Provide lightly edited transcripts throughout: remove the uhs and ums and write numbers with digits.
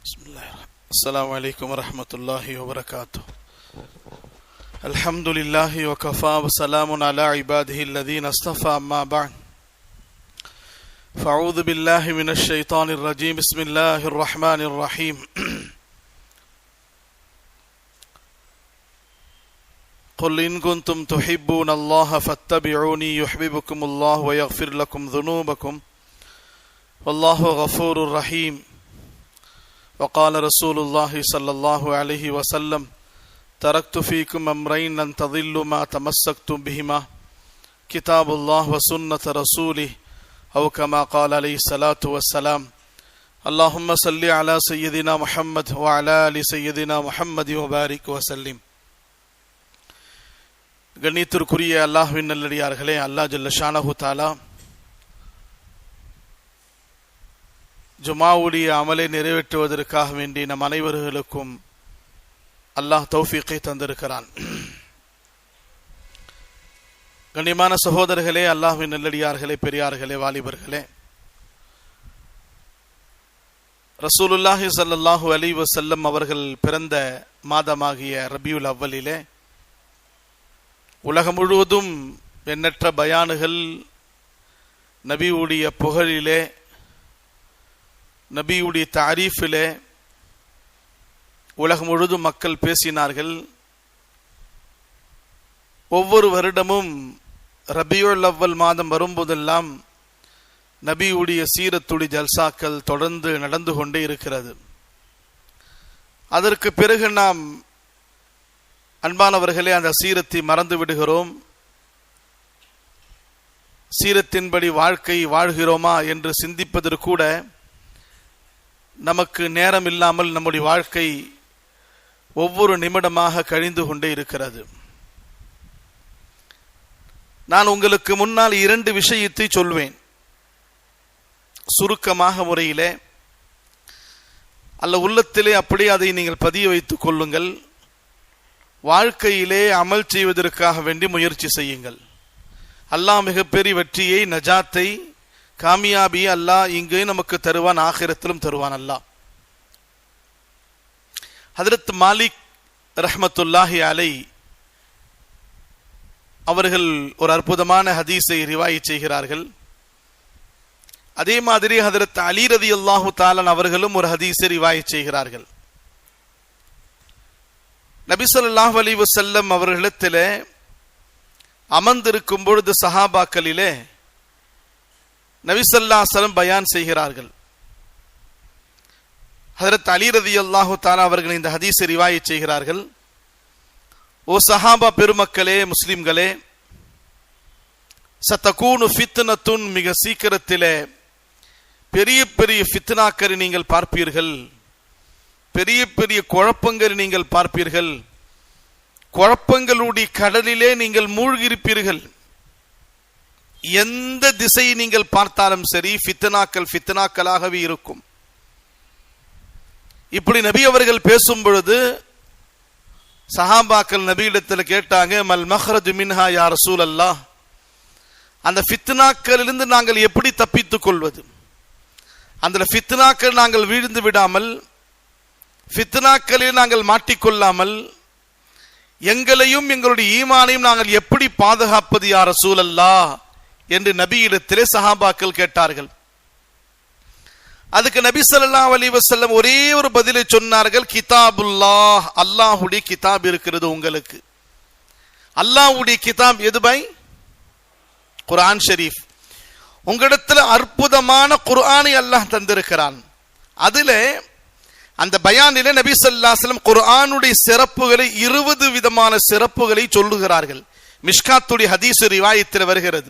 السلام عليكم ورحمة الله وبركاته. الحمد لله وكفى وسلام على عباده الذين اصطفى أما بعد فأعوذ بالله من الشيطان الرجيم. بسم الله الرحمن الرحيم. قل إن كنتم تحبون الله فاتبعوني يحببكم الله ويغفر لكم ذنوبكم والله غفور رحيم. وقال رسول الله صلى الله عليه وسلم تركت فيكم أمرين لن تضلوا ما تمسكتم بهما كتاب الله وسنة رسوله أو كما قال عليه الصلاة والسلام. اللهم صل على سيدنا محمد وعلى آل سيدنا محمد وبارك وسلم. கண்ணியத்திற்குரிய அல்லாஹ்வின் நல்லடியார்களே, அல்லாஹ் ஜல்ல ஷானஹு தஆலா ஜுமாவுடைய அமலை நிறைவேற்றுவதற்காக வேண்டி நம் அனைவர்களுக்கும் அல்லாஹ் தௌஃபீக்கை தந்திருக்கிறான். கண்ணியமான சகோதரர்களே, அல்லாஹ்வின் நல்லடியார்களே, பெரியார்களே, வாலிபர்களே, ரசூலுல்லாஹி ஸல்லல்லாஹு அலைஹி வஸல்லம் அவர்கள் பிறந்த மாதமாகிய ரபியுல் அவ்வலிலே உலகம் முழுவதும் எண்ணற்ற பயானுகள் நபியுடைய புகழிலே, நபியுடைய தாரீஃபிலே உலகம் முழுவதும் மக்கள் பேசினார்கள். ஒவ்வொரு வருடமும் ரபியுல் அவ்வல் மாதம் வரும்போதெல்லாம் நபியுடைய சீரத்துடைய ஜல்சாக்கள் தொடர்ந்து நடந்து கொண்டே இருக்கிறது. அதற்கு பிறகு நாம் அன்பானவர்களே அந்த சீரத்தை மறந்து விடுகிறோம். சீரத்தின்படி வாழ்க்கை வாழ்கிறோமா என்று சிந்திப்பதற்கூட நமக்கு நேரம் இல்லாமல் நம்முடைய வாழ்க்கை ஒவ்வொரு நிமிடமாக கழிந்து கொண்டே இருக்கிறது. நான் உங்களுக்கு முன்னால் 2 விஷயத்தை சொல்வேன். சுருக்கமாக முறையிலே அல்ல உள்ளத்திலே அப்படியே அதை நீங்கள் பதிய வைத்துக் கொள்ளுங்கள். வாழ்க்கையிலே அமல் செய்வதற்காக வேண்டி முயற்சி செய்யுங்கள். அல்லாஹ் மிகப்பெரிய வெற்றியை, நஜாத்தை, காமியாபியை அல்லாஹ் இங்கே நமக்கு தருவான், ஆகிரத்திலும் தருவான் அல்லாஹ். ஹதரத் மாலிக் ரஹ்மத்துல்லாஹி அலை அவர்கள் ஒரு அற்புதமான ஹதீஸை ரிவாயத் செய்கிறார்கள். அதே மாதிரி ஹதரத் அலி ரலியல்லாஹு தஆலா அவர்களும் ஒரு ஹதீஸை ரிவாயத் செய்கிறார்கள். நபி ஸல்லல்லாஹு அலைஹி வஸல்லம் அவர்களிடத்திலே அமர்ந்திருக்கும் பொழுது சஹாபாக்களிலே நபி ஸல்லல்லாஹு அலைஹி வஸல்லம் பயான் செய்கிறார்கள். ஹஜ்ரத் அலி ரலியல்லாஹு தஆலா அவர்கள் இந்த ஹதீஸை ரிவாயத் செய்கிறார்கள். ஓ சஹாபா பெருமக்களே, முஸ்லிம்களே, சதகூனு ஃபித்னத்துன், மிக சீக்கிரத்திலே பெரிய பெரிய ஃபித்னாக்களை நீங்கள் பார்ப்பீர்கள், பெரிய பெரிய குழப்பங்களை நீங்கள் பார்ப்பீர்கள், குழப்பங்களுடைய கடலிலே நீங்கள் மூழ்கியிருப்பீர்கள். எந்த திசையை நீங்கள் பார்த்தாலும் சரி ஃபித்னாக்களாகவே இருக்கும். இப்படி நபி அவர்கள் பேசும் பொழுது சஹாபாக்கள் நபியிடத்தில் கேட்டாங்க, மல் மஹ்ரஜு மின்ஹா யா ரசூலல்லாஹ், அந்த ஃபித்னாக்களிலிருந்து நாங்கள் எப்படி தப்பித்துக் கொள்வது? அந்த ஃபித்னாக்கள் நாங்கள் வீழ்ந்து விடாமல், ஃபித்னாக்களில் நாங்கள் மாட்டிக்கொள்ளாமல், எங்களையும் எங்களுடைய ஈமானையும் நாங்கள் எப்படி பாதுகாப்பது யா ரசூலல்லாஹ் என்று நபியிடத்திலே சஹாபாக்கள் கேட்டார்கள். அதுக்கு நபி ஸல்லல்லாஹு அலைஹி வஸல்லம் ஒரே ஒரு பதிலை சொன்னார்கள், கிதாபுல்லாஹ், அல்லாஹ்வுடைய கிதாப் இருக்கிறது உங்களுக்கு. அல்லாஹ்வுடைய கிதாப் எது பை? குர்ஆன் ஷரீஃப். உங்களிடத்தில் அற்புதமான குர்ஆனை அல்லாஹ் தந்திருக்கிறான். அதிலே அந்த பயானிலே நபி ஸல்லல்லாஹு அலைஹி வஸல்லம் குர்ஆனுடைய சிறப்புகளை 20 விதமான சிறப்புகளை சொல்லுகிறார்கள். மிஷ்காத்துடைய ஹதீஸ் ரிவாயத்தில் வருகிறது.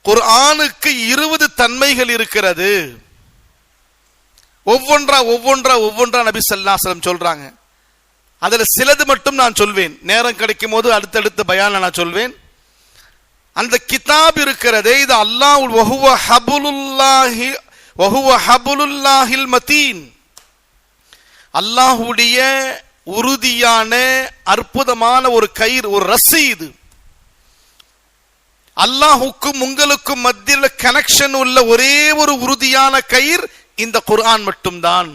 குர்ஆனுக்கு 20 தன்மைகள் இருக்கிறது. ஒவ்வொன்றா நபி ஸல்லல்லாஹு அலைஹி வஸல்லம் சொல்றாங்க. அதுல சிலது மட்டும் நான் சொல்வேன், நேரம் கிடைக்கும் போது அடுத்தடுத்த பயான்ல நான் சொல்வேன். அந்த கிதாப் இருக்கிறதே, இது அல்லாஹ் வஹுவ ஹபுலுல்லாஹில் மதீன், அல்லாஹ்வுடைய உறுதியான அற்புதமான ஒரு கயிறு, ஒரு ரசி. இது அல்லாஹுக்கும் உங்களுக்கும் மத்தியில் கனெக்ஷன் உள்ள ஒரே ஒரு உறுதியான கயிறு இந்த குர்ஆன் மட்டும்தான்.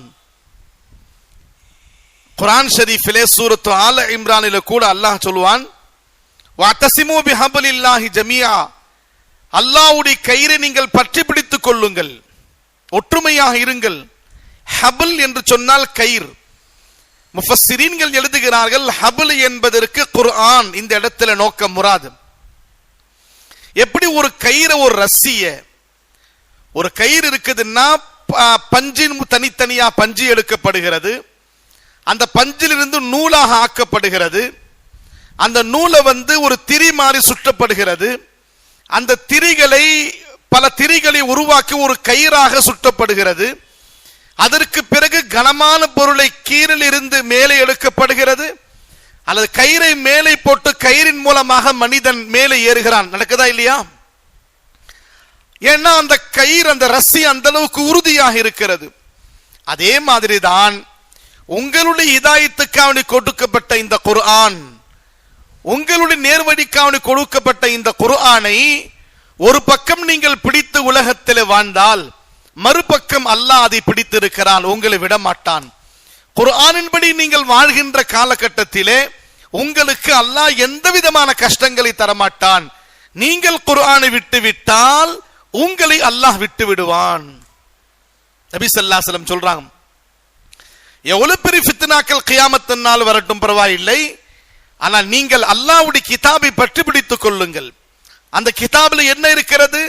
குர்ஆன் ஷரீஃபிலே சூரத்து ஆல இம்ரானில கூட அல்லாஹ் சொல்வான், வஅதஸிமு பிஹப்லில்லாஹி ஜமீஆ, அல்லாஹ்வுடைய கயிறை நீங்கள் பற்றி பிடித்துக் கொள்ளுங்கள், ஒற்றுமையாக இருங்கள். ஹபில் என்று சொன்னால் கயிர். முஃபஸ்ஸிரீன்கள் எழுதுகிறார்கள், ஹபில் என்பதற்கு குர்ஆன் இந்த இடத்துல நோக்க முராது. எப்படி ஒரு கயிறு, ஒரு ரஸ்ஸிய, ஒரு கயிறு இருக்குதுன்னா பஞ்சின் தனித்தனியா பஞ்சு எடுக்கப்படுகிறது, அந்த பஞ்சிலிருந்து நூலாக ஆக்கப்படுகிறது, அந்த நூலை ஒரு திரி மாறி சுற்றப்படுகிறது, அந்த திரிகளை பல திரிகளை உருவாக்கி ஒரு கயிறாக சுற்றப்படுகிறது. அதற்கு பிறகு கனமான பொருளை கீழில் இருந்து மேலே எடுக்கப்படுகிறது, அல்லது கயிறை மேலே போட்டு கயிறின் மூலமாக மனிதன் மேலே ஏறுகிறான். நடக்குதா இல்லையா? ஏன்னா அந்த கயிறு, அந்த ரஸ்ஸி அந்த அளவுக்கு உறுதியாக இருக்கிறது. அதே மாதிரிதான் உங்களுடைய ஹிதாயத்துக்காக கொடுக்கப்பட்ட இந்த குர்ஆன், உங்களுடைய நேர்வழிக்காக கொடுக்கப்பட்ட இந்த குர்ஆனை ஒரு பக்கம் நீங்கள் பிடித்து உலகத்தில் வாழ்ந்தால், மறுபக்கம் அல்லாஹ் அதை பிடித்திருக்கிறான், உங்களை விட மாட்டான். குர்ஆனின்படி நீங்கள் வாழ்கின்ற காலகட்டத்திலே உங்களுக்கு அல்லாஹ் எந்த விதமான கஷ்டங்களை தரமாட்டான். நீங்கள் குர்ஆனை விட்டு விட்டால் உங்களை அல்லாஹ் விட்டு விடுவான். நபி ஸல்லல்லாஹு அலைஹி வஸல்லம் சொல்றாங்க, எவ்வளவு பெரிய ஃபித்னாக்கள் கியாமத் நாள் வரட்டும் பரவாயில்லை, ஆனால் நீங்கள் அல்லாஹ்வுடைய கிதாபை பற்றி பிடித்துக் கொள்ளுங்கள். அந்த கிதாபில் என்ன இருக்கிறது?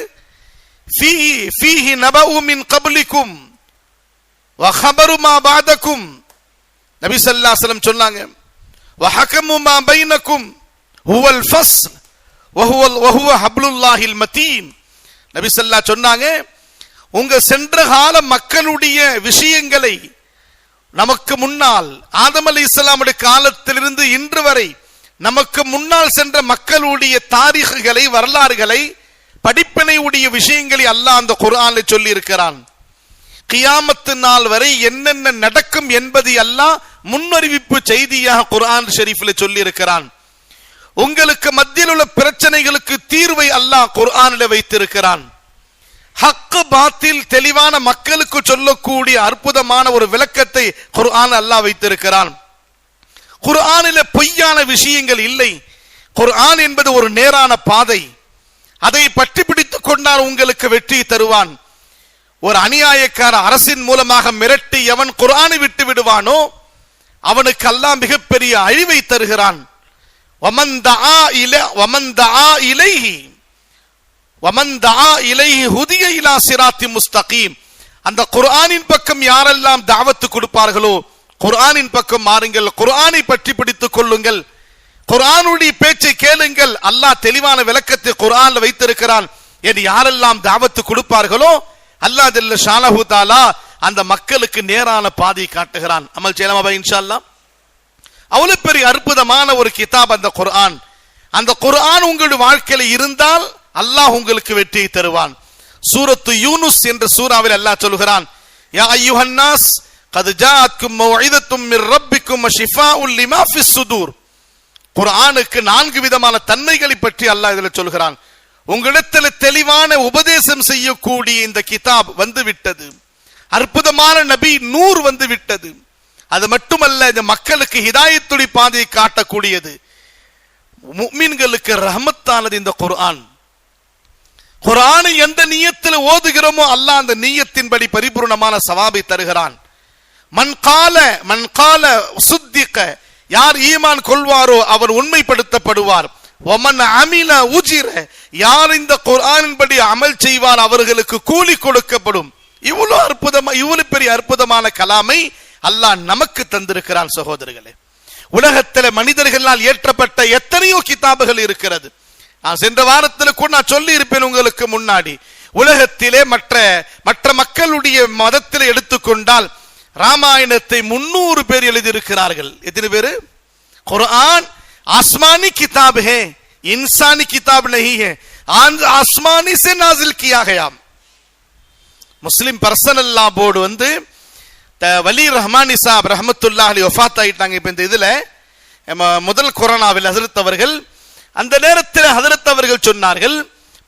ஃபீஹி நபஉ மின் கப்லிக்கும் வ கபரு மா பஅதக்கும். நபி ஸல்லல்லாஹு அலைஹி வஸல்லம் சொன்னாங்க, வ ஹகமு மா பைனக்கும் ஹுவல் ஃபஸ்ல் வ ஹுவ ஹப்லுல்லாஹில் மதீன். நபி ஸல்லல்லாஹு சொன்னாங்க, உங்க சென்ற கால மக்களுடைய விஷயங்களை, நமக்கு முன்னால் ஆதம் அலைஹிஸ்ஸலாமுடைய காலத்திலிருந்து இன்று வரை நமக்கு முன்னால் சென்ற மக்களுடைய தாரீகுகளை, வரலாறுகளை, படிப்பினை உடைய விஷயங்களை அல்லாஹ் அந்த குர்ஆனில் சொல்லி இருக்கிறான். கியாமத்து நாள் வரை என்னென்ன நடக்கும் என்பதை அல்லாஹ் முன்னறிவிப்பு செய்தியாக குர்ஆன் ஷரீஃபில் சொல்லி இருக்கிறான். உங்களுக்கு மத்தியில் உள்ள பிரச்சனைகளுக்கு தீர்வை அல்லாஹ் குர்ஆனில் வைத்திருக்கிறான். ஹக் பாத்தில் தெளிவான மக்களுக்கு சொல்லக்கூடிய அற்புதமான ஒரு விளக்கத்தை குர்ஆன் அல்லாஹ் வைத்திருக்கிறான். குர்ஆனில பொய்யான விஷயங்கள் இல்லை. குர்ஆன் என்பது ஒரு நேரான பாதை. அதை பற்றி பிடித்துக் கொண்டால் உங்களுக்கு வெற்றி தருவான். ஒரு அநியாயக்கார அரசின் மூலமாக மிரட்டி எவன் குர்ஆனை விட்டு விடுவானோ அவனுக்கு அல்லாஹ் மிகப்பெரிய அழிவை தருகிறான். வமன் தஆ இலைஹி ஹுதிய இலா சிராத்தி முஸ்தகீம். அந்த குர்ஆனின் பக்கம் யாரெல்லாம் தாவத்து கொடுப்பார்களோ, குர்ஆனின் பக்கம் மாறுங்கள், குர்ஆனை பற்றி பிடித்துக் கொள்ளுங்கள், குர்ஆனுடைய பேச்சை கேளுங்கள். அல்லாஹ் தெளிவான விளக்கத்தை குர்ஆன்ல வைத்திருக்கிறான். என்று யாரெல்லாம் தாவத்து கொடுப்பார்களோ அல்லாஹ் ஜல்ல ஷானஹு தஆலா அந்த மக்களுக்கு நேரான பாதை காட்டுகிறான். அமல் செய்யலாமா இன்ஷா அல்லாஹ்? அவ்வளவு பெரிய அற்புதமான ஒரு கிதாப் அந்த குர்ஆன். அந்த குர்ஆன் உங்களுடைய வாழ்க்கையில் இருந்தால் அல்லாஹ் உங்களுக்கு வெற்றியை தருவான். சூரத்து யூனுஸ் என்ற சூராவில் அல்லாஹ் சொல்கிறான், யா அய்யுஹன் நாஸ் கத் ஜாஅத்கும் மவ்இதத்தும் மிர் ரப்பிக்கும் வஷிஃபாஉல் லிமா ஃபிஸ் சுதூர். குர்ஆனுக்கு 4 விதமான தன்மைகளை பற்றி அல்லாஹ் இதில் சொல்கிறான். உங்களிடத்தில் தெளிவான உபதேசம் செய்யக்கூடிய இந்த கிதாப் வந்து விட்டது. அற்புதமான நபி நூர் வந்து விட்டது. அது மட்டுமல்ல, இந்த மக்களுக்கு ஹிதாயத்துடைய பாதையை காட்டக்கூடியது. முஃமின்களுக்கு ரஹ்மத்தானது இந்த குர்ஆன். குர்ஆனை எந்த நியத்தில் ஓதுகிறோமோ அல்லாஹ் அந்த நியத்தின்படி பரிபூர்ணமான சவாபை தருகிறான். மன் கால சுத்திக, யார் ஈமான் கொள்வாரோ அவர் உண்மைப்படுத்தப்படுவார். வமன் அமில உஜிர, யார் இந்த குர்ஆனின்படி அமல் செய்வார் அவர்களுக்கு கூலி கொடுக்கப்படும். இவ்வளவு பெரிய அற்புதமான கலாமை அல்லாஹ் நமக்கு தந்திருக்கிறான். சகோதரர்களே, உலகத்தில் மனிதர்களால் ஏற்றப்பட்ட எத்தனையோ கிதாபுகள் இருக்கிறது. சென்ற வாரத்தில் கூட நான் சொல்லி இருப்பேன் உங்களுக்கு முன்னாடி. உலகத்திலே மற்ற மக்களுடைய மதத்தில் எடுத்துக்கொண்டால் ராமாயணத்தை 300 பேர் எழுதியிருக்கிறார்கள். எத்தனை பேரு? குர்ஆன் आसमानी किताब है, इंसानी किताब नहीं है, आसमानी से नाजिल किया गया. முஸ்லிம் பர்சனல் லா போர்டு வலி ரஹ்மானி சாப் ரஹ்மத்துல்லாஹி அலைஹி வஃபாத் ஆயிட்டாங்க. இப்ப இந்த இதுல முதல் கொரோனாவில் ஹஜ்ரத் அவர்கள், அந்த நேரத்தில் ஹஜ்ரத் அவர்கள் சொன்னார்கள்,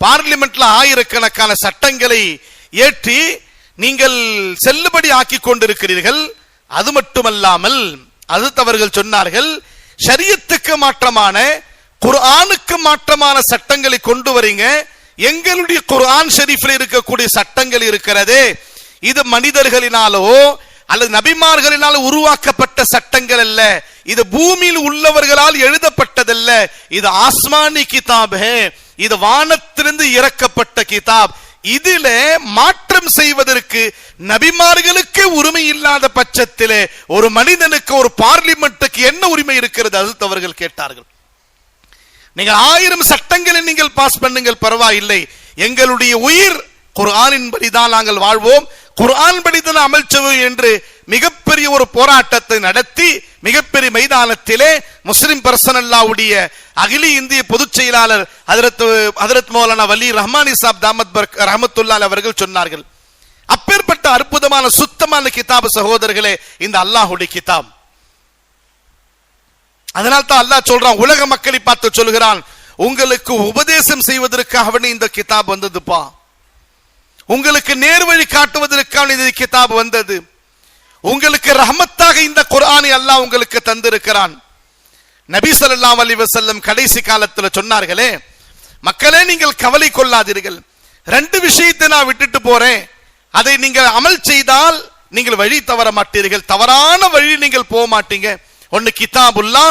பார்லிமெண்ட்ல ஆயிரக்கணக்கான சட்டங்களை ஏற்றி நீங்கள் செல்லுபடி ஆக்கி கொண்டிருக்கிறீர்கள். அது மட்டுமல்லாமல் ஹஜ்ரத் அவர்கள் சொன்னார்கள், ஷரியத்துக்கு மாற்றமான குர்ஆனுக்கு மாற்றமான சட்டங்களை கொண்டு வரீங்க. எங்களுடைய குர்ஆன் ஷரீஃபில் இருக்கக்கூடிய சட்டங்கள் இருக்கிறதே, இது மனிதர்களினாலோ அல்லது நபிமார்களினால் உருவாக்கப்பட்ட சட்டங்கள் அல்ல, இது பூமியில் உள்ளவர்களால் எழுதப்பட்டதல்ல, இது ஆஸ்மானி கிதாப், இது வானத்திலிருந்து இறக்கப்பட்ட கிதாப். இதில மாற்றம் செய்வதற்கு நபிமார்களுக்கு உரிமை இல்லாத பட்சத்திலே ஒரு மனிதனுக்கு, ஒரு பார்லிமெண்ட்டுக்கு என்ன உரிமை இருக்கிறது? ஹஜ்ரத் அவர்கள் கேட்டார்கள். நீங்கள் 1000 சட்டங்களை நீங்கள் பாஸ் பண்ணுங்கள், பரவாயில்லை, எங்களுடைய உயிர் குர்ஆனின் படிதான் நாங்கள் வாழ்வோம், குர்ஆன் படிதான் அமல் செய்வோம் என்று மிகப்பெரிய ஒரு போராட்டத்தை நடத்தி மிகப்பெரிய மைதானத்திலே முஸ்லிம் பர்சனல்லாவுடைய அகில இந்திய பொதுச் செயலாளர் ஹஜ்ரத் மௌலானா வலி ரஹ்மானி சாப் தாமத் ரஹமத்துல்லாஹி அவர்கள் சொன்னார்கள். அப்பேற்பட்ட அற்புதமான சுத்தமான கிதாப் சகோதரர்களே இந்த அல்லாஹ்வுடைய கிதாப். அதனால் தான் அல்லாஹ் சொல்றான், உலக மக்களை பார்த்து சொல்கிறான், உங்களுக்கு உபதேசம் செய்வதற்காக இந்த கிதாப் வந்ததுப்பா, உங்களுக்கு நேர்வழி காட்டுவதற்கான இந்த கிதாப் வந்தது, உங்களுக்கு ரஹமத்தாக இந்த குர்ஆனை அல்லாஹ் உங்களுக்கு தந்திருக்கிறான். நபி ஸல்லல்லாஹு அலைஹி வஸல்லம் கடைசி காலத்தில் சொன்னார்களே, மக்களே நீங்கள் கவலை கொள்ளாதீர்கள், 2 விஷயத்தை நான் விட்டுட்டு போறேன், அதை நீங்கள் அமல் செய்தால் நீங்கள் வழி தவற மாட்டீர்கள், தவறான வழி நீங்கள் போக மாட்டீங்க. ஒன்னு கிதாபுல்லா,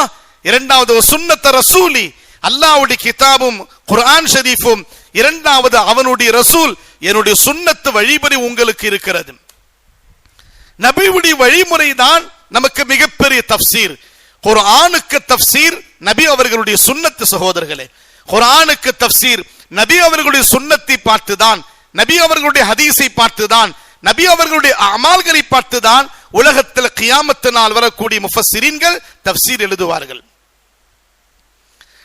இரண்டாவது சுன்னத் ரசூலி, அல்லாஹ்வுடைய கிதாபும் குர்ஆன் ஷரீஃபும், இரண்டாவது அவனுடைய ரசூல் என்னுடைய சுன்னத்து வழிமுறை உங்களுக்கு இருக்கிறது. நபியுடைய வழிமுறை தான் நமக்கு மிகப்பெரிய தஃப்சீர். குர்ஆனுக்கு தஃப்சீர் நபி அவர்களுடைய சுன்னத்து சகோதரர்களே, குர்ஆனுக்கு தஃப்சீர் நபி அவர்களுடைய சுன்னத்தை பார்த்துதான், நபி அவர்களுடைய ஹதீஸை பார்த்துதான், நபி அவர்களுடைய அமால்களை பார்த்துதான் உலகத்தில் கியாமத்து நாள் வரக்கூடிய முஃபஸ்ஸிரீன்கள் தஃப்சீர் எழுதுவார்கள்.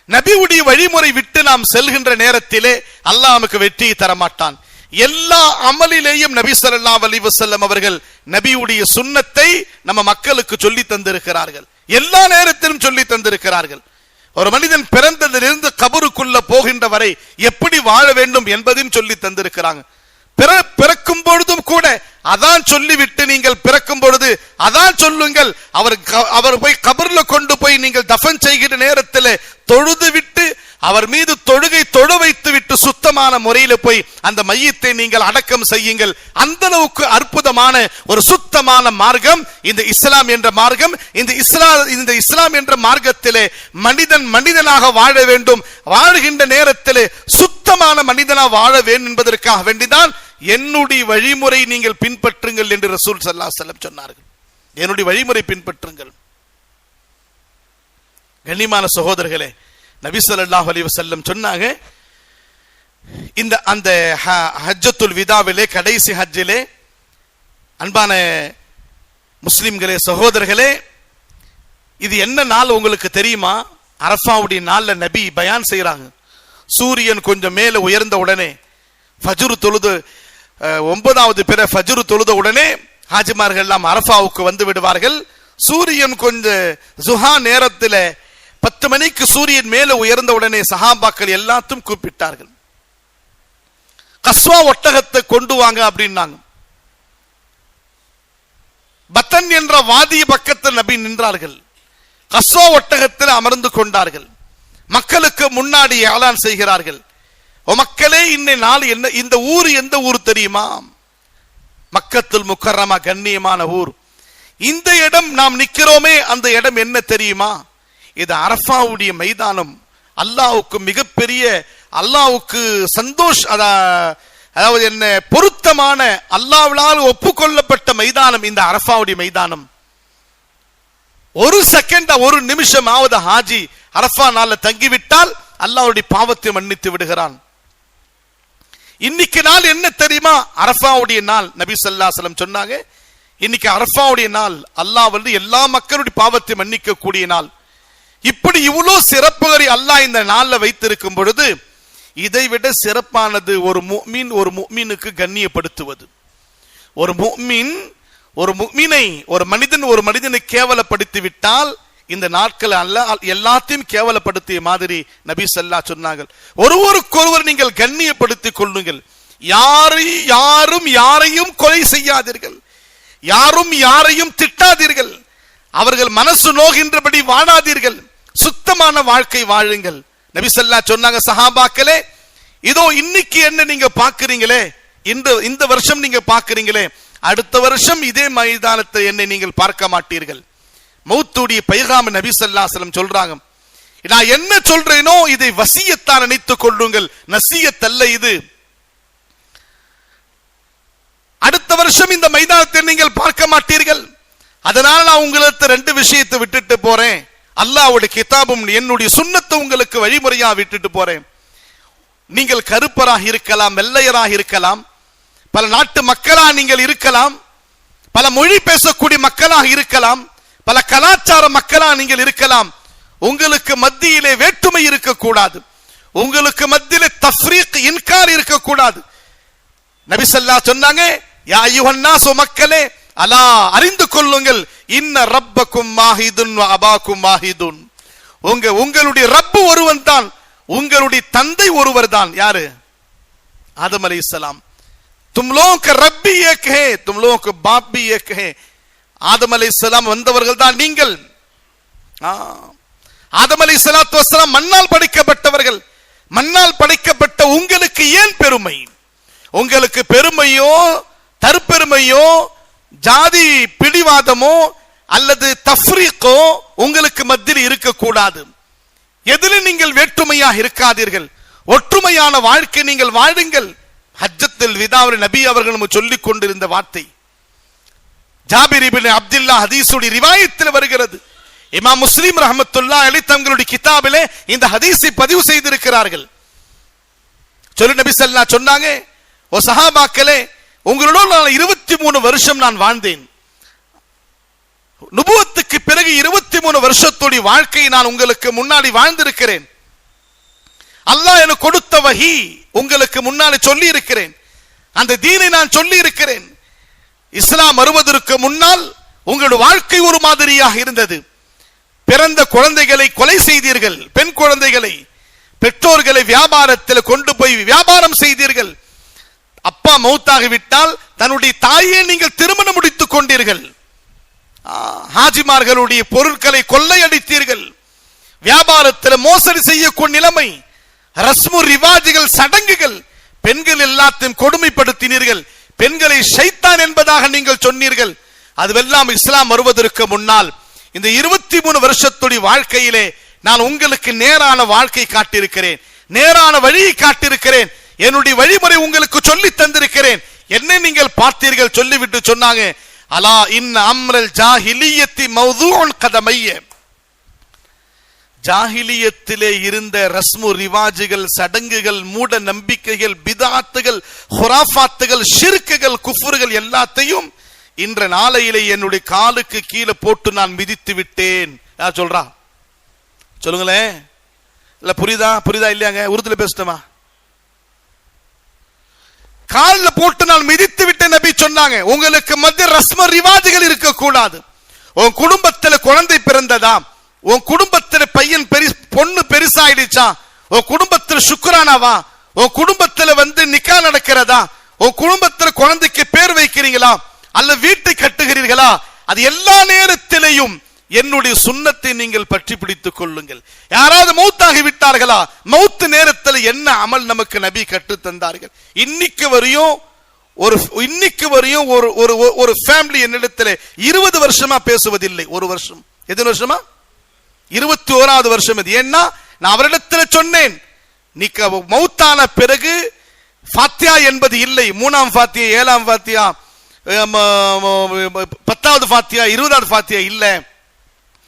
நபியுடைய வழிமுறை விட்டு நாம் செல்கின்ற நேரத்திலே அல்லாஹ் நமக்கு வெற்றியை தரமாட்டான். எல்லா அமலிலேயும் நபி ஸல்லல்லாஹு அலைஹி வஸல்லம் அவர்கள் நபியுடைய சுன்னத்தை நம்ம மக்களுக்கு சொல்லி தந்திருக்கிறார்கள், எல்லா நேரத்திலும் சொல்லி தந்திருக்கிறார்கள். ஒரு மனிதன் பிறந்ததிலிருந்து கபருக்குள்ள போகின்ற வரை எப்படி வாழ வேண்டும் என்பதையும் சொல்லி தந்திருக்கிறாங்க. பிறக்கும் பொழுதும் கூட அதான் சொல்லிவிட்டு நீங்கள் பிறக்கும் பொழுது அதான் சொல்லுங்கள், அவர் போய் கபர்ல கொண்டு போய் நீங்கள் தஃபன் செய்கிற நேரத்தில் தொழுது விட்டு அவர் மீது தொழுகை தொழ வைத்து விட்டு சுத்தமான முறையில் போய் அந்த மையத்தை நீங்கள் அடக்கம் செய்யுங்கள். அந்த அளவுக்கு அற்புதமான ஒரு சுத்தமான மார்க்கம் இந்த இஸ்லாம் என்ற மார்க்கம். இந்த இஸ்லாம் என்ற மார்க்கத்திலே மனிதன் மனிதனாக வாழ வேண்டும், வாழ்கின்ற நேரத்திலே சுத்தமான மனிதனாக வாழ வேண்டும் என்பதற்காக வேண்டிதான் என்னுடைய வழிமுறை நீங்கள் பின்பற்றுங்கள் என்று ரசூல் ஸல்லல்லாஹு அலைஹி வஸல்லம் சொன்னார்கள். என்னுடைய வழிமுறை பின்பற்றுங்கள். கண்ணியமான சகோதரர்களே, நபி ஸல்லல்லாஹு அலைஹி வஸல்லம் சொன்னாங்க, இந்த அந்த ஹஜ்ஜத்துல் விதாவிலே, கடைசி ஹஜ்ஜிலே, அன்பான முஸ்லிம்களே சகோதரர்களே, இது என்ன நாள் உங்களுக்கு தெரியுமா? அரஃபாவுடைய நாள்ல நபி பயான் செய்யறாங்க. சூரியன் கொஞ்சம் மேல உயர்ந்த உடனே ஃபஜ்ர் தொழுது 9வது பிற ஃபஜ்ர் தொழுத உடனே ஹாஜிமார்கள் எல்லாம் அரஃபாவுக்கு வந்து விடுவார்கள். சூரியன் கொஞ்சம் ஜுஹா நேரத்தில் 10 மணிக்கு சூரியன் மேல உயர்ந்த உடனே சஹாபாக்கள் எல்லாத்தையும் கூப்பிட்டார்கள். கஸ்வா ஒட்டகத்தை கொண்டு வாங்க அப்படின்னாங்க. பத்தன் என்ற வாதிய பக்கத்தில் நபி நின்றார்கள். கஸ்வா ஒட்டகத்தில் அமர்ந்து கொண்டார்கள். மக்களுக்கு முன்னாடி ஏலான் செய்கிறார்கள், ஓ மக்களே, இன்னை நாள் என்ன, இந்த ஊர் எந்த ஊர் தெரியுமா? மக்கத்துல் முக்கர்ரமா, கண்ணியமான ஊர். இந்த இடம் நாம் நிக்கிறோமே, அந்த இடம் என்ன தெரியுமா? இது அரஃபாவுடைய மைதானம். அல்லாஹ்வுக்கு மிகப்பெரிய, அல்லாஹ்வுக்கு சந்தோஷ், அதாவது என்ன பொருத்தமான, அல்லாஹ்வால் ஒப்புக்கொள்ளப்பட்ட மைதானம் இந்த அரஃபாவுடைய மைதானம். ஒரு செகண்ட், ஒரு நிமிஷமாவது ஹாஜி அரஃபா நாள்ல தங்கிவிட்டால் அல்லாஹ்வுடைய பாவத்தை மன்னித்து விடுகிறான். இன்னைக்கு நாள் என்ன தெரியுமா? அரஃபாவுடைய நாள். நபி ஸல்லல்லாஹு அலைஹி வஸல்லம் சொன்னாங்க, இன்னைக்கு அரஃபாவுடைய நாள். அல்லாஹ் வந்து எல்லா மக்களுடைய பாவத்தை மன்னிக்க கூடிய நாள். இப்படி இவ்வளவு சிறப்புகளை அல்லாஹ் இந்த நாள்ல வைத்திருக்கும் பொழுது இதைவிட சிறப்பானது ஒரு முஃமின் ஒரு முஃமினுக்கு கண்ணியப்படுத்துவது. ஒரு முஃமின் ஒரு முஃமினை, ஒரு மனிதன் ஒரு மனிதனை கேவலப்படுத்தி விட்டால் இந்த நாட்கள் அல்லாஹ் எல்லாத்தையும் கேவலப்படுத்திய மாதிரி நபி ஸல்லல்லாஹு சொன்னாங்க. ஒருவருக்கொருவர் நீங்கள் கண்ணியப்படுத்திக் கொள்ளுங்கள். யாரும் யாரையும் கொலை செய்யாதீர்கள், யாரும் யாரையும் திட்டாதீர்கள். அவர்கள் மனசு நோகின்றபடி வாழாதீர்கள், சுத்தமான வாழ்க்கை வாழுங்கள். நபி ஸல்லல்லாஹு சொன்னாங்க, சஹாபாக்களே, இதோ இன்னைக்கு என்ன நீங்க பாக்குறீங்களே, இந்த வருஷம் நீங்க பாக்குறீங்களே, அடுத்த வருஷம் இதே மைதானத்தை என்னை நீங்கள் பார்க்க மாட்டீர்கள். மௌத்துடைய பைகாம நபி ஸல்லல்லாஹு அலைஹி வஸல்லம் சொல்றாங்க, நான் என்ன சொல்றேனோ இதை வசியத்தான் நினைத்துக் கொள்ளுங்கள், நசியத் அல்ல இது. அடுத்த வருஷம் இந்த மைதானத்தை நீங்கள் பார்க்க மாட்டீர்கள். அதனால நான் உங்களுக்கு ரெண்டு விஷயத்தை விட்டுட்டு போறேன். அல்லாஹ்வுடைய கிதாபும் என்னுடைய சுன்னத்தை உங்களுக்கு வழிமுறையா விட்டுட்டு போறேன். நீங்கள் கருப்பராக இருக்கலாம், வெள்ளையராக இருக்கலாம், பல நாட்டு மக்களாக நீங்கள் இருக்கலாம், பல மொழி பேசக்கூடிய மக்களாக இருக்கலாம், பல கலாச்சார மக்களாக நீங்கள் இருக்கலாம். உங்களுக்கு மத்தியிலே வேற்றுமை இருக்கக்கூடாது, உங்களுக்கு மத்தியிலே தஃப்ரீக் இன்கார் இருக்கக்கூடாது. நபி ஸல்லல்லாஹு சொன்னாங்க, யா அய்யுஹன் நாஸ், மக்களே, அலா அறிந்து கொள்ளுங்கள், இன்ன ரப்பக்கும் வாஹிதுன் வ அபாக்கும் வாஹிதுன், உங்களுடைய ரப்பு ஒருவன் தான், உங்களுடைய தந்தை ஒருவர் தான். யாரு? ஆதம் அலைஹிஸ்ஸலாம். तुम लोगों का रब भी एक है, तुम लोगों का बाप भी एक है. ஆதம் அலைஹிஸ்ஸலாம் வந்தவர்கள் தான் நீங்கள். ஆதம் அலைஹிஸ்ஸலாத்து வஸ்ஸலாம் மண்ணால் படைக்கப்பட்டவர்கள். மண்ணால் படைக்கப்பட்ட உங்களுக்கு ஏன் பெருமை? உங்களுக்கு பெருமையோ தற்பெருமையோ ஜாதி பிடிவாதமோ அல்லது தஃப்ரீக்கோ உங்களுக்கு மத்தியில் இருக்கக்கூடாது. எதிலும் நீங்கள் வேற்றுமையாக இருக்காதீர்கள், ஒற்றுமையான வாழ்க்கை நீங்கள் வாழுங்கள். ஹஜ்ஜத்துல் விதாவில் நபி அவர்கள் நம்ம சொல்லிக் கொண்டிருந்த வார்த்தை ஜாபிர் இப்னு அப்துல்லா ஹதீஸுடைய ரிவாயத்தில் வருகிறது. இமாம் முஸ்லிம் ரஹ்மத்துல்லாஹி அலைஹி தங்களுடைய கிதாபிலே இந்த ஹதீஸை பதிவு செய்திருக்கிறார்கள். சொல்லு நபி ஸல்லல்லாஹு அலைஹி சொன்னாங்க, ஓ சஹாபாக்களே, உங்களோட நான் 23 வருஷம் நான் வாழ்ந்தேன். நுபுவத்துக்கு பிறகு 23 வருஷத்துடைய வாழ்க்கையை நான் உங்களுக்கு முன்னாடி வாழ்ந்திருக்கிறேன். அல்லாஹ் எனக்கு கொடுத்த வஹி உங்களுக்கு முன்னாடி சொல்லி இருக்கிறேன், அந்த தீனை நான் சொல்லி இருக்கிறேன். இஸ்லாம் வருவதற்கு முன்னால் உங்களுடைய வாழ்க்கை ஒரு மாதிரியாக இருந்தது. பிறந்த குழந்தைகளை கொலை செய்தீர்கள், பெண் குழந்தைகளை, பெற்றோர்களை வியாபாரத்தில் கொண்டு போய் வியாபாரம் செய்தீர்கள். அப்பா மௌத்தாகிவிட்டால் தன்னுடைய தாயை நீங்கள் திருமணம் முடித்துக் கொண்டீர்கள். ஹாஜிமார்களுடைய பொருட்களை கொள்ளையடித்தீர்கள். வியாபாரத்தில் மோசடி செய்யக்கூடிய நிலைமை, ரஸ்மு ரிவாஜுகள், சடங்குகள், பெண்கள் எல்லாத்தையும் கொடுமைப்படுத்தினீர்கள். பெண்களை ஷைத்தான் என்பதாக நீங்கள் சொன்னீர்கள். அதுவெல்லாம் இஸ்லாம் வருவதற்கு முன்னால் இந்த 23 வருஷத்துடைய வாழ்க்கையிலே நான் உங்களுக்கு நேரான வாழ்க்கை காட்டியிருக்கிறேன், நேரான வழியை காட்டியிருக்கிறேன், என்னுடைய வழிமுறை உங்களுக்கு சொல்லி தந்திருக்கிறேன். என்ன நீங்கள் பார்த்தீர்கள்? சொல்லிவிட்டு சொன்னாங்க, அலா இன் அம்ரல் ஜாஹிலியத்தி மௌதூஉன் கதமைய, ஜாஹிலியத்திலே இருந்த ரஸ்மு ரிவாஜுகள், சடங்குகள், மூட நம்பிக்கைகள், பிதாத்துகள், ஹுராஃபாத்துகள், ஷிர்க்குகள், குஃப்ருகள் எல்லாத்தையும் இன்ற நாளையிலே என்னுடைய காலுக்கு கீழே போட்டு நான் மிதித்து விட்டேன். யார் சொல்றா? சொல்லுங்களேன். இல்ல புரியுதா இல்லையாங்க? உருதுல பேசட்டுமா? காலில் போட்டு நான் மிதித்து விட்டேன் நபி சொன்னாங்க. உங்களுக்கு மத்திய ரஸ்ம ரிவாஜுகள் இருக்க கூடாது. உன் குடும்பத்தில் குழந்தை பிறந்ததா, உன் குடும்பத்தில் பையன் பொண்ணு பெருசாயிடுச்சா, உன் குடும்பத்தில் சுக்ரானாவா, உன் குடும்பத்தில் நிக்கா நடக்கிறதா, உன் குடும்பத்தில் குழந்தைக்கு பேர் வைக்கிறீங்களா அல்ல வீட்டை கட்டுகிறீர்களா, அது எல்லா நேரத்திலையும் என்னுடைய சுன்னத்தை நீங்கள் பற்றி பிடித்துக் கொள்ளுங்கள். யாராவது மௌத்தாகி விட்டார்களா, மௌத்து நேரத்தில் என்ன அமல் நமக்கு நபி கற்று தந்தார்கள். இன்னைக்கு வரையும் ஒரு ஃபேமிலி என்னிடத்தில் 20 வருஷமா பேசுவதில்லை. ஒரு வருஷம், எத்தனை வருஷமா? 21வது வருஷம் இது. ஏன்னா நான் அவரிடத்தில் சொன்னேன், நீ மௌத்தான பிறகு ஃபாத்தியா என்பது இல்லை. 3ஆம் ஃபாத்தியா, 7ஆம் ஃபாத்தியா, 10வது ஃபாத்தியா, 20வது ஃபாத்தியா இல்ல.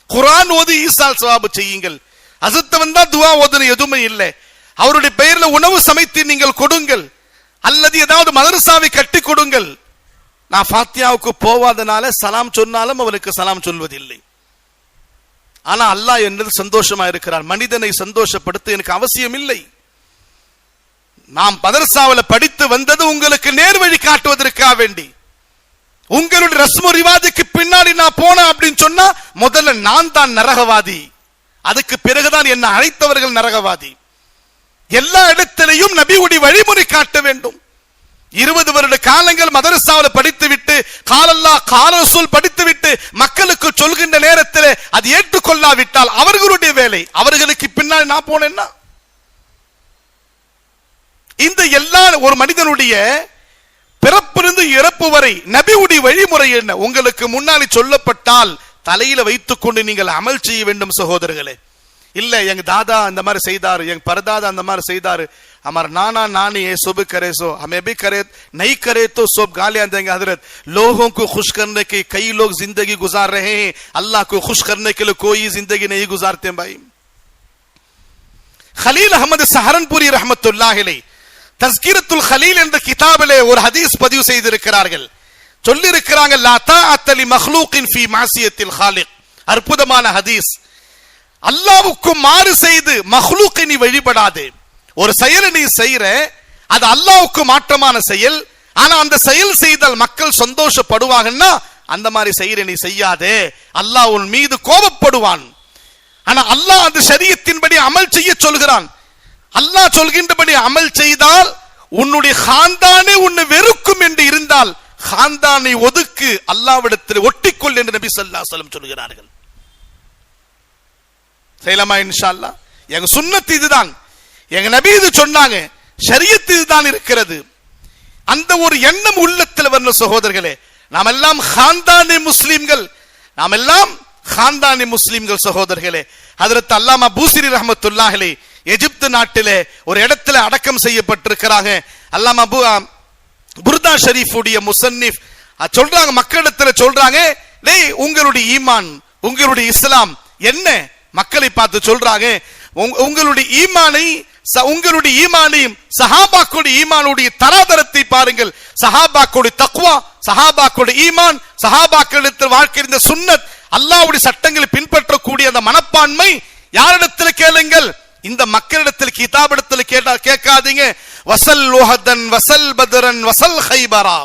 குர்ஆன் ஓதி ஈசால் சவாபு செய்யுங்கள். ஹஸரத் வந்தா துஆ ஓதுன எதுவுமே இல்லை. அவருடைய பெயர்ல உணவு சமைத்து நீங்கள் கொடுங்கள், அல்லது ஏதாவது மதரசாவை கட்டி கொடுங்கள். நான் ஃபாத்தியாவுக்கு போவாதனால சலாம் சொன்னாலும் அவனுக்கு சலாம் சொல்வதில்லை. ஆனா அல்லாஹ் என்னது சந்தோஷமா இருக்கிறார். மனிதனை சந்தோஷப்படுத்த எனக்கு அவசியம் இல்லை. நாம் மதரசாவில் படித்து வந்தது உங்களுக்கு நேர்வழி காட்டுவதற்காக வேண்டி. உங்களுடைய ரஸ்மு ரிவாஜுக்கு பின்னாடி நான் போனேன் அப்படின்னு சொன்னா முதல்ல நான் தான் நரகவாதி, அதுக்கு பிறகுதான் என்ன அழைத்தவர்கள் நரகவாதி. எல்லா இடத்திலையும் நபியுடைய வழிமுறை காட்ட வேண்டும். 20 வருட காலங்கள் மதரசாவில் படித்துவிட்டு காலல்லா கால ரசூல் படித்துவிட்டு மக்களுக்கு சொல்கின்ற நேரத்தில் அது ஏற்றுக்கொள்ளாவிட்டால் அவர்களுடைய வேலை. அவர்களுக்கு பின்னால் நான் போனேன்னா இந்த எல்லா ஒரு மனிதனுடைய பிறப்பிலிருந்து இறப்பு வரை நபியுடைய வழிமுறை என்ன உங்களுக்கு முன்னாடி சொல்லப்பட்டால் தலையில வைத்துக் கொண்டு நீங்கள் அமல் செய்ய வேண்டும் சகோதரர்களே. இல்ல எங்க தாதா அந்த மாதிரி செய்தாரு, எங்க பரதாதா அந்த மாதிரி செய்தாரு, हमारा नाना नानी ये सब करे सो हमें भी करे, नहीं करे तो सब गालियां देंगे। हजरत लोगों को खुश करने के कई लोग जिंदगी गुजार रहे हैं, अल्लाह को खुश करने के लिए कोई जिंदगी नहीं गुजारते भाई। खलील अहमद सहारनपुरी रहमतुल्लाह अलैह தஸ்கிரத்துல் खलील என்ற கிதாபிலே ஒரு ஹதீஸ் பதிவு செய்திருக்கிறார்கள். சொல்லி இருக்கிறாங்க, லா தாஅத்த லி மக்லூகின் ஃபீ மாசியத்தில் காலிக். அற்புதமான ஹதீஸ். அல்லாஹ்வுக்கு மாறு செய்து மக்லூக்கை நீ வழிபடாதே. ஒரு செயலை நீ செய்யற, அது அல்லாஹ்வுக்கு மாற்றமான செயல், ஆனா அந்த செயல் செய்தால் மக்கள் சந்தோஷப்படுவாங்கன்னா அந்த மாதிரி செயலை நீ செய்யாதே, அல்லாஹ் உன் மீது கோபப்படுவான். ஆனா அல்லாஹ் அந்த ஷரியத்தின்படி அமல் செய்ய சொல்கிறான். அல்லாஹ் சொல்கின்றபடி அமல் செய்தால் உன்னுடைய காந்தானே உன்னை வெறுக்கும் என்று இருந்தால் காந்தானை ஒதுக்கு, அல்லாஹ்விடத்தில் ஒட்டிக்கொள் என்று நபி ஸல்லல்லாஹு அலைஹி வஸல்லம் சொல்கிறார்கள். செய்யலாமா இன்ஷா அல்லாஹ்? எங்க சுன்னத் இதுதான், எங்க நபி இது சொன்னாங்க, ஷரியத் இதுதான் இருக்கிறது. அந்த ஒரு எண்ணம் உள்ளத்தில் வரணும் சகோதரர்களே. நாம் எல்லாம் காந்தானே முஸ்லிம்கள், நாம் எல்லாம் காந்தானி முஸ்லிம்கள் சகோதரர்களே. ஹஜ்ரத் அல்லாமா பூசிரி ரஹ்மத்துல்லாஹி அலைஹி எகிப்து நாட்டிலே ஒரு இடத்துல அடக்கம் செய்யப்பட்டிருக்கிறாங்க. அல்லாமா புர்தா ஷரீஃபுடைய முசன்னிஃப் சொல்றாங்க, மக்களிடத்துல சொல்றாங்க, டேய் உங்களுடைய ஈமான் உங்களுடைய இஸ்லாம் என்ன? மக்களை பார்த்து சொல்றாங்க, உங்களுடைய ஈமானையும் சஹாபாக்களுடைய ஈமானுடைய தராதரத்தை பாருங்கள். சஹாபாக்களுடைய தக்வா, சஹாபாக்களுடைய ஈமான், சஹாபாக்களிடத்தில் வாழ்க்கை இருந்த சுன்னத், அல்லாஹ்வுடைய சட்டங்களை பின்பற்றக்கூடிய அந்த மனப்பான்மை யாரிடத்தில் கேளுங்கள்? இந்த மக்களிடத்தில் கிதாபிடத்தில் கேட்காதீங்க. வசல் உஹதன் வசல் பத்ரன் வசல் ஹைபரா,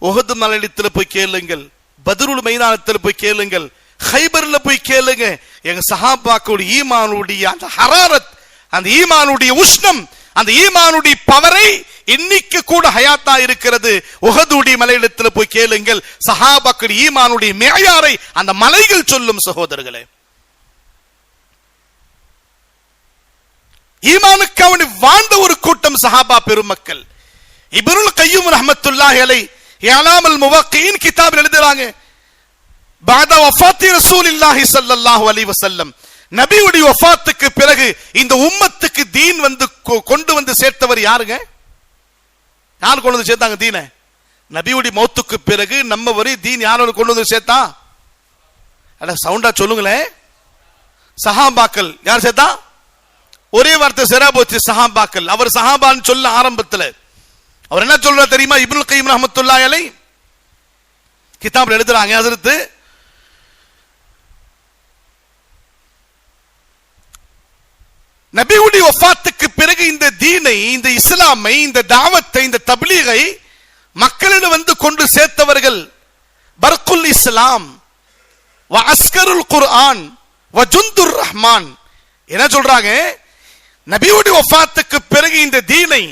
உஹது மலையிடத்தில் போய் கேளுங்கள், பத்ருல் மைதானத்தில் போய் கேளுங்கள், ஹைபர்ல போய் கேளுங்க. எங்க சஹாபாக்களுடைய ஈமானுடைய அந்த ஹராரத், அந்த ஈமானுடைய உஷ்ணம், அந்த ஈமானுடைய பவரை இன்னைக்கு கூட ஹயாத்தா இருக்கிறது. உஹதுடைய மலையிடத்தில் போய் கேளுங்கள், சஹாபாக்களுடைய ஈமானுடைய மேயாரை அந்த மலைகள் சொல்லும் சகோதரர்களே. ஈமானுக்கு அவனை வாழ்ந்த ஒரு கூட்டம் சஹாபா பெருமக்கள். இப்னுல் கய்யிம் ரஹ்மத்துல்லாஹி அலைஹி இஅலாமுல் முவக்கியின் கிதாபில் எழுதுறாங்க, பாத வஃபாத்தி ரசூலில்லாஹி ஸல்லல்லாஹு அலைஹி வஸல்லம், நபியுடைய வஃபாத்துக்கு பிறகு இந்த உம்மத்துக்கு தீன் வந்து கொண்டு வந்து சேர்த்தவர் யாருங்க? யார் கொண்டு வந்து சேர்த்தாங்க தீன? நபியுடைய மௌத்துக்கு பிறகு நம்ம வரை தீன் யாரோட கொண்டு வந்து சேர்த்தா? அட சவுண்டா சொல்லுங்களேன். சஹாபாக்கள். யார் சேர்த்தா? ஒரே வார்த்தை சிறா போச்சு, சஹாபாக்கள். அவர் சஹாபான்னு சொல்ல ஆரம்பத்தில் அவர் என்ன சொல்ற தெரியுமா? இப்னுல் கய்யிம் ரஹ்மத்துல்லாஹி அலைஹி கிதாபில் எழுதுறாங்க, ஹஜ்ரத் நபியுடைய வஃபாத்துக்கு பிறகு இந்த தீனை, இந்த இஸ்லாமை, இந்த தாவத்தை, இந்த தப்லீகை மக்களிடம் வந்து கொண்டு சேர்த்தவர்கள் பர்குல் இஸ்லாம் வ அஸ்கருல் குர்ஆன் வ ஜுந்துர் ரஹ்மான். என்ன சொல்றாங்க? நபியுடைய வஃபாத்துக்கு பிறகு இந்த தீனை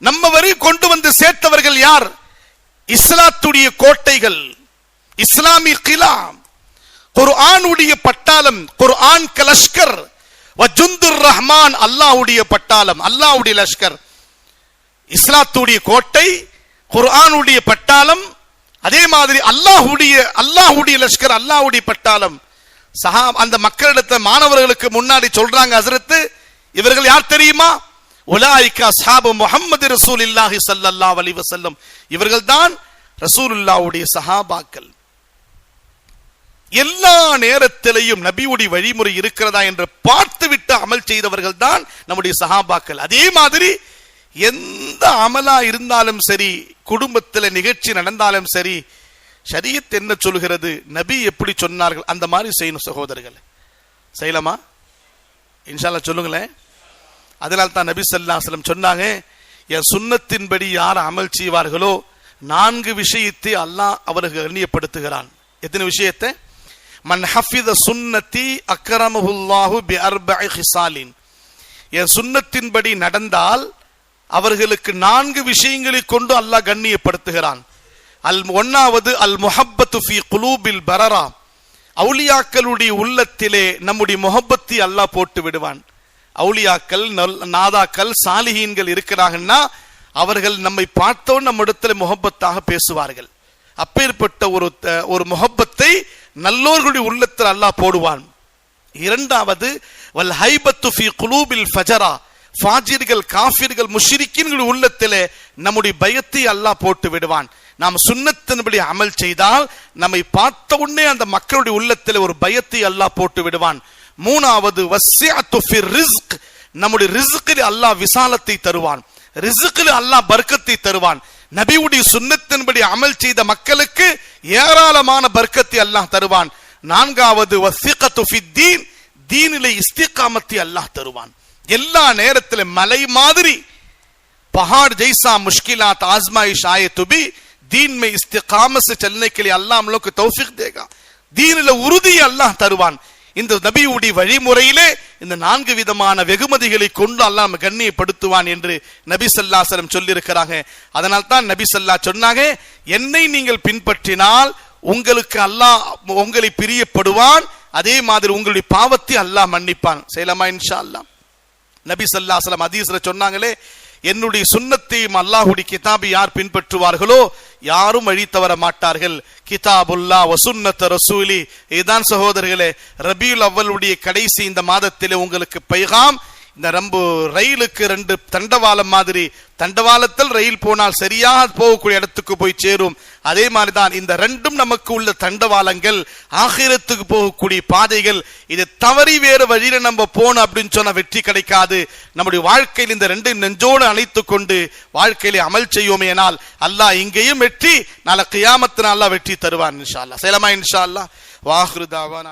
நம்ம வரை கொண்டு வந்து சேர்த்தவர்கள் யார்? இஸ்லாத்துடைய கோட்டைகள், இஸ்லாமி கிலா, குர்ஆனுடைய பட்டாளம், குர்ஆன் கலஷ்கர், வஜுந்துர் ரஹ்மான் அல்லாஹ்வுடைய பட்டாளம், அல்லாஹ்வுடைய லஷ்கர். இஸ்லாத்துடைய கோட்டை, குர்ஆனுடைய பட்டாளம், அதே மாதிரி அல்லாஹ்வுடைய லஷ்கர், அல்லாஹ்வுடைய பட்டாளம். அந்த மக்களிடத்தில் மாணவர்களுக்கு முன்னாடி சொல்றாங்க, ஹஜ்ரத் இவர்கள் யார் தெரியுமா? உலாயிக அஸ்ஹாபு முஹம்மது ரசூலுல்லாஹி ஸல்லல்லாஹு அலைஹி வஸல்லம், இவர்கள் தான் ரசூலுல்லாஹ்வுடைய சஹாபாக்கள். எல்லா நேரத்திலையும் நபியுடைய வழிமுறை இருக்கிறதா என்று பார்த்துவிட்டு அமல் செய்தவர்கள் தான் நம்முடைய சஹாபாக்கள். அதே மாதிரி எந்த அமலா இருந்தாலும் சரி, குடும்பத்தில் நிகழ்ச்சி நடந்தாலும் சரி, ஷரியத் என்ன சொல்கிறது, நபி எப்படி சொன்னார்கள் அந்த மாதிரி செய்யணும் சகோதரர்கள். செய்யலாமா? இன்ஷா அல்லாஹ் சொல்லுங்களேன். அதனால் தான் நபி ஸல்லல்லாஹு அலைஹி வஸல்லம் சொன்னாங்க, என் சுன்னத்தின்படி யார் அமல் செய்வார்களோ 4 விஷயத்தை அல்லாஹ் அவர்கள் கண்ணியப்படுத்துகிறான். எத்தனை விஷயத்தை? மன் ஹஃபித சுன்னதி அக்ரமஹுல்லாஹு பி அர்பஇ ஹிசாலின், என் சுன்னத்தின்படி நடந்தால் அவர்களுக்கு 4 விஷயங்களை கொண்டு அல்லாஹ் கண்ணியப்படுத்துகிறான். ஒன்னாவது அல் முஹப்பத்து ஃபீ குலூபில் பரரா, அவுலியாக்களுடைய உள்ளத்திலே நம்முடைய முஹப்பத்தை அல்லாஹ் போட்டு விடுவான். அவுலியாக்கள், நாதாக்கள், சாலிஹீன்கள் இருக்கிறாங்கன்னா அவர்கள் நம்மை பார்த்தோன்னு நம்ம இடத்துல முஹப்பத்தாக பேசுவார்கள். அப்பேற்பட்ட ஒரு முஹப்பத்தை நல்லோர்களுடைய உள்ளத்தில் அல்லாஹ் போடுவான். இரண்டாவது, வல் ஹைபத்து ஃபீ குலூபில் ஃபஜரா, ஃபாஜிர்கள், காஃபிர்கள், முஷ்ரிக்கீன்கள் உள்ளத்திலே நம்முடைய பயத்தை அல்லாஹ் போட்டு விடுவான். நாம் சுன்னத்தின்படி அமல் செய்தால் நம்மை பார்த்த உடனே அந்த மக்களுடைய உள்ளத்தில் ஒரு பயத்தை அல்லாஹ் போட்டு விடுவான். மூணாவது, வஸ்ஸிஅத்து ஃபிர் ரிஸ்க், நம்முடைய ரிஸ்கில் அல்லாஹ் விசாலத்தை தருவான், ரிஸ்கில் அல்லாஹ் பர்க்கத்தை தருவான். நபியுடைய சுன்னத்தின்படி அமல் செய்த மக்களுக்கு ஏராளமான பர்க்கத்தை அல்லாஹ் தருவான். நான்காவது, வஸ்ஸிகத்து ஃபித் தீன், தீனிலே இஸ்திகாமத்தை அல்லாஹ் தருவான். எல்லா நேரத்திலும் மலை மாதிரி पहाड़ जैसा मुश्किलात आजमाइश आए तो भी दीन में इस्तिकामत से चलने के लिए अल्लाह हम लोग को तौफीक देगा. दीनिल उறுதி அல்லாஹ் தருவான். இந்த நபியுடைய வழிமுறையிலே இந்த 4 விதமான வெகுமதிகளை கொண்டு அல்லாஹ் நம்ம கண்ணியப்படுத்துவான் என்று நபி ஸல்லல்லாஹு அலைஹி வஸல்லம் சொல்லி இருக்கிறாங்க. அதனால தான் நபி ஸல்லல்லாஹு சொன்னாங்க, என்னை நீங்கள் பின்பற்றினால் உங்களுக்கு அல்லாஹ் உங்களை பிரியப்படுவான், அதே மாதிரி உங்களுடைய பாவத்தை அல்லாஹ் மன்னிப்பான். செய்யலாமா இன்ஷா அல்லாஹ்? நபி ஸல்லல்லாஹு அலைஹி வஸல்லம் ஹதீஸ்ல சொன்னாங்களே, என்னுடைய சுன்னத்தையும் அல்லாஹ்வுடைய கிதாபை யார் பின்பற்றுவார்களோ யாரும் வழி தவற மாட்டார்கள். கிதாபுல்லாஹ் வ சுன்னத் ரசூலி. இதுதான் சகோதரர்களே ரபியுல் அவ்வலுடைய கடைசி இந்த மாதத்திலே உங்களுக்கு பைகாம். இந்த ரயிலுக்கு 2 தண்டவாளம் மாதிரி, தண்டவாளத்தில் ரயில் போனால் சரியாக போகக்கூடிய இடத்துக்கு போய் சேரும். அதே மாதிரிதான் இந்த 2ம் நமக்கு உள்ள தண்டவாளங்கள், ஆகிரத்துக்கு போகக்கூடிய பாதைகள். இது தவறி வேறு வழியில நம்ம போனோம் அப்படின்னு சொன்னா வெற்றி கிடைக்காது. நம்முடைய வாழ்க்கையில் இந்த 2 நெஞ்சோடு அணைத்து கொண்டு வாழ்க்கையில அமல் செய்யோமேனால் அல்லாஹ் இங்கேயும் வெற்றி, நாளை கியாமத் நாள்ல வெற்றி தருவான் இன்ஷா அல்லாஹ். செய்யலாமா இன்ஷா அல்லாஹ்? வாஹிரு தாவானா.